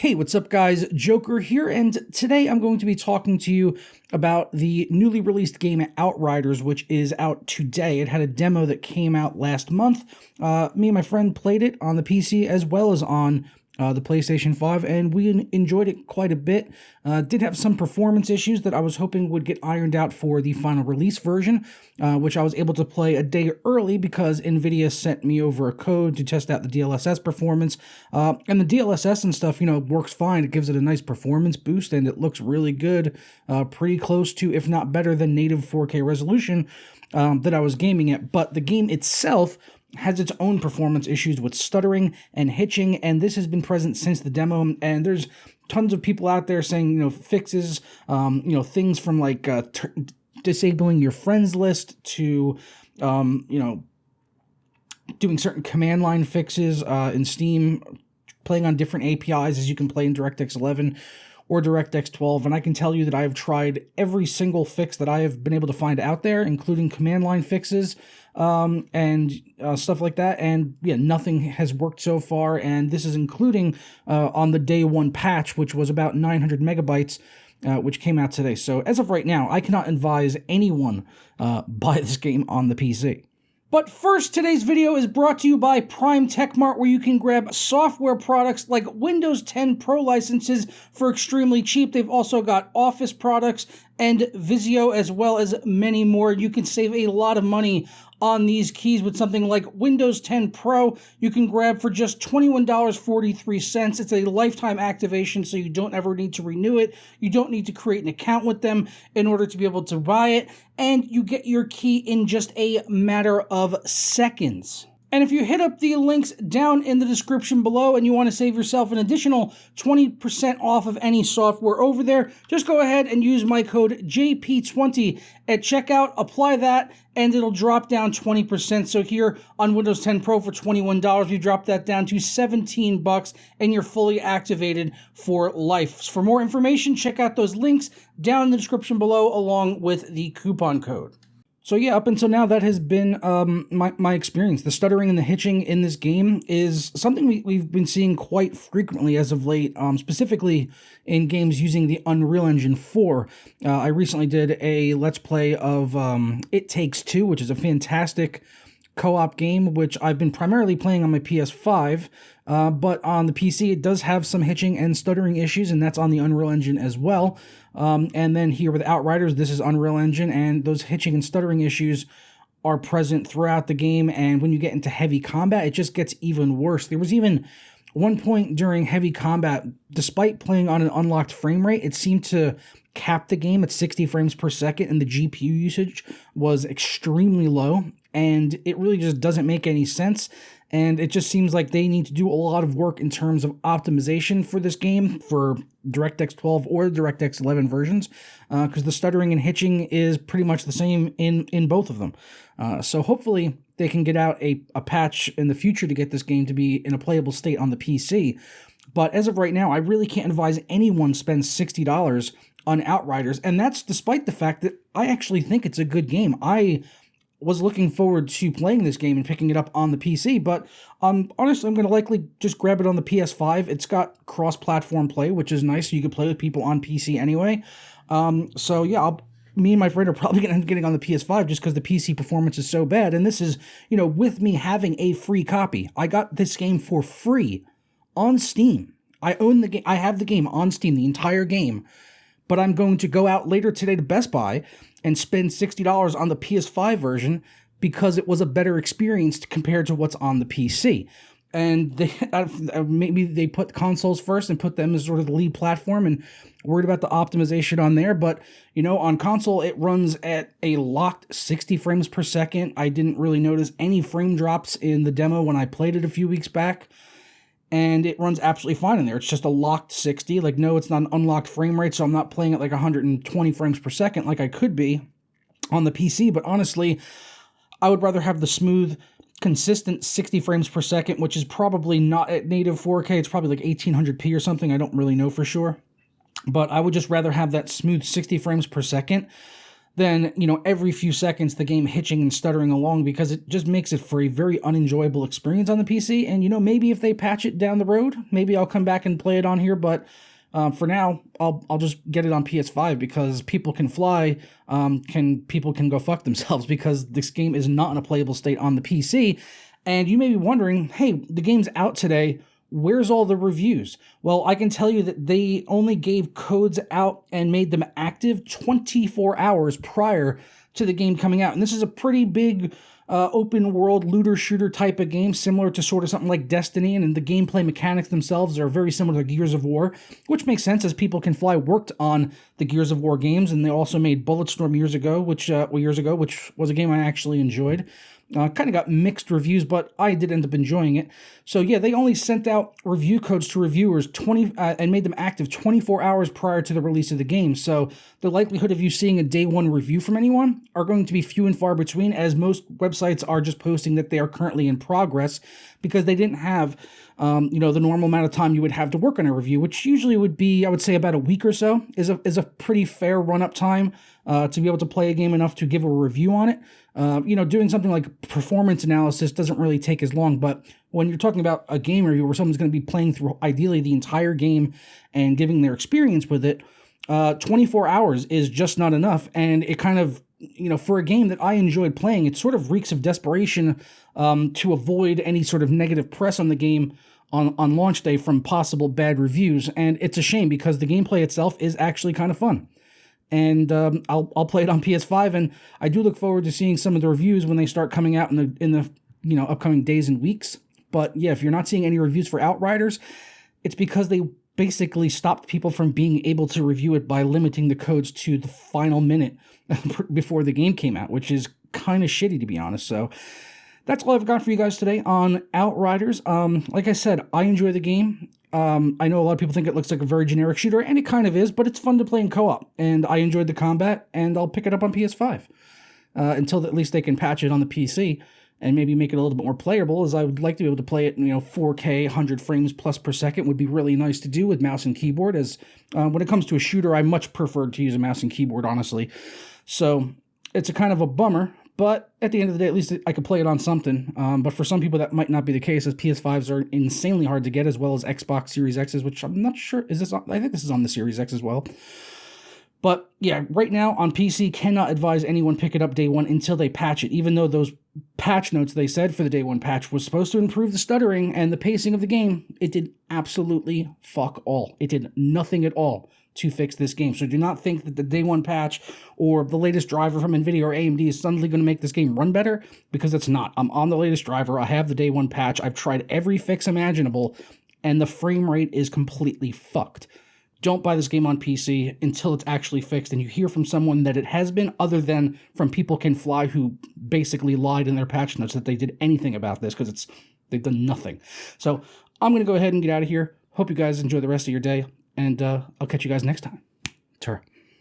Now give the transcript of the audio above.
Hey, what's up guys? Joker here, and today I'm going to be talking to you about the newly released game Outriders, which is out today. It had a demo that came out last month. Me and my friend played it on the PC as well as on the PlayStation 5, and we enjoyed it quite a bit. Did have some performance issues that I was hoping would get ironed out for the final release version, which I was able to play a day early because NVIDIA sent me over a code to test out the DLSS performance. And the DLSS and stuff, works fine. It gives it a nice performance boost, and it looks really good, pretty close to, if not better than, native 4K resolution that I was gaming at. But the game itself has its own performance issues with stuttering and hitching, and this has been present since the demo, and there's tons of people out there saying, fixes, things from like disabling your friends list to, doing certain command line fixes in Steam, playing on different APIs as you can play in DirectX 11 or DirectX 12, and I can tell you that I have tried every single fix that I have been able to find out there, including command line fixes, and stuff like that, and yeah, nothing has worked so far, and this is including on the day one patch, which was about 900 megabytes, which came out today. So as of right now, I cannot advise anyone buy this game on the PC. But first, today's video is brought to you by Prime Tech Mart, where you can grab software products like Windows 10 Pro licenses for extremely cheap. They've also got Office products and Visio, as well as many more. You can save a lot of money on these keys with something like Windows 10 Pro. You can grab for just $21.43. It's a lifetime activation, so you don't ever need to renew it. You don't need to create an account with them in order to be able to buy it, and you get your key in just a matter of seconds. And if you hit up the links down in the description below and you want to save yourself an additional 20% off of any software over there, just go ahead and use my code JP20 at checkout, apply that, and it'll drop down 20%. So here on Windows 10 Pro for $21, we drop that down to $17, and you're fully activated for life. For more information, check out those links down in the description below along with the coupon code. So yeah, up until now, that has been my experience. The stuttering and the hitching in this game is something we've been seeing quite frequently as of late, specifically in games using the Unreal Engine 4. I recently did a Let's Play of It Takes Two, which is a fantastic co-op game, which I've been primarily playing on my PS5, but on the PC it does have some hitching and stuttering issues, and that's on the Unreal Engine as well. And then here with Outriders, this is Unreal Engine, and those hitching and stuttering issues are present throughout the game, and when you get into heavy combat, it just gets even worse. There was even one point during heavy combat, despite playing on an unlocked frame rate, it seemed to cap the game at 60 frames per second, and the GPU usage was extremely low, and it really just doesn't make any sense. And it just seems like they need to do a lot of work in terms of optimization for this game, for DirectX 12 or DirectX 11 versions, because the stuttering and hitching is pretty much the same in both of them. So hopefully they can get out a patch in the future to get this game to be in a playable state on the PC. But as of right now, I really can't advise anyone spend $60 on Outriders, and that's despite the fact that I actually think it's a good game. I was looking forward to playing this game and picking it up on the PC, but honestly, I'm going to likely just grab it on the PS5. It's got cross-platform play, which is nice, so you can play with people on PC anyway. So yeah, me and my friend are probably going to end up getting on the PS5 just because the PC performance is so bad, and this is, with me having a free copy. I got this game for free on Steam. I own the game. I have the game on Steam, the entire game, but I'm going to go out later today to Best Buy and spend $60 on the PS5 version because it was a better experience compared to what's on the PC. And maybe they put consoles first and put them as sort of the lead platform and worried about the optimization on there. But, on console, it runs at a locked 60 frames per second. I didn't really notice any frame drops in the demo when I played it a few weeks back. And it runs absolutely fine in there. It's just a locked 60. No, it's not an unlocked frame rate, so I'm not playing at 120 frames per second like I could be on the PC. But honestly, I would rather have the smooth, consistent 60 frames per second, which is probably not at native 4K. It's probably 1800p or something. I don't really know for sure. But I would just rather have that smooth 60 frames per second than, every few seconds the game hitching and stuttering along, because it just makes it for a very unenjoyable experience on the PC. And, maybe if they patch it down the road, maybe I'll come back and play it on here. But for now, I'll just get it on PS5 because people can fly. People can go fuck themselves because this game is not in a playable state on the PC. And you may be wondering, hey, the game's out today. Where's all the reviews? Well, I can tell you that they only gave codes out and made them active 24 hours prior to the game coming out. And this is a pretty big open world looter shooter type of game, similar to sort of something like Destiny, and the gameplay mechanics themselves are very similar to Gears of War, which makes sense as People Can Fly worked on the Gears of War games, and they also made Bulletstorm years ago, which was a game I actually enjoyed. Kind of got mixed reviews, but I did end up enjoying it. So yeah, they only sent out review codes to reviewers and made them active 24 hours prior to the release of the game. So the likelihood of you seeing a day one review from anyone are going to be few and far between, as most websites are just posting that they are currently in progress because they didn't have the normal amount of time you would have to work on a review, which usually would be, I would say, about a week or so is a pretty fair run-up time to be able to play a game enough to give a review on it. Doing something like performance analysis doesn't really take as long, but when you're talking about a game review where someone's going to be playing through ideally the entire game and giving their experience with it, 24 hours is just not enough. And it kind of, for a game that I enjoyed playing, it sort of reeks of desperation to avoid any sort of negative press on the game on launch day from possible bad reviews. And it's a shame because the gameplay itself is actually kind of fun. And I'll play it on PS5, and I do look forward to seeing some of the reviews when they start coming out in the upcoming days and weeks. But yeah, if you're not seeing any reviews for Outriders, it's because they basically stopped people from being able to review it by limiting the codes to the final minute before the game came out, which is kind of shitty, to be honest. So that's all I've got for you guys today on Outriders. Like I said, I enjoy the game. I know a lot of people think it looks like a very generic shooter, and it kind of is, but it's fun to play in co-op, and I enjoyed the combat, and I'll pick it up on PS5 until at least they can patch it on the PC and maybe make it a little bit more playable, as I would like to be able to play it in 4K, 100 frames plus per second would be really nice to do with mouse and keyboard, as when it comes to a shooter, I much prefer to use a mouse and keyboard, honestly. So it's a kind of a bummer, but at the end of the day, at least I could play it on something. But for some people, that might not be the case, as PS5s are insanely hard to get, as well as Xbox Series X's, which I'm not sure, I think this is on the Series X as well. But yeah, right now on PC, cannot advise anyone pick it up day one until they patch it, even though those patch notes they said for the day one patch was supposed to improve the stuttering and the pacing of the game. It did absolutely fuck all. It did nothing at all to fix this game. So do not think that the day one patch or the latest driver from NVIDIA or AMD is suddenly going to make this game run better, because it's not. I'm on the latest driver. I have the day one patch. I've tried every fix imaginable, and the frame rate is completely fucked. Don't buy this game on PC until it's actually fixed and you hear from someone that it has been, other than from People Can Fly, who basically lied in their patch notes that they did anything about this, because they've done nothing. So I'm going to go ahead and get out of here. Hope you guys enjoy the rest of your day, and I'll catch you guys next time. Ta-ra.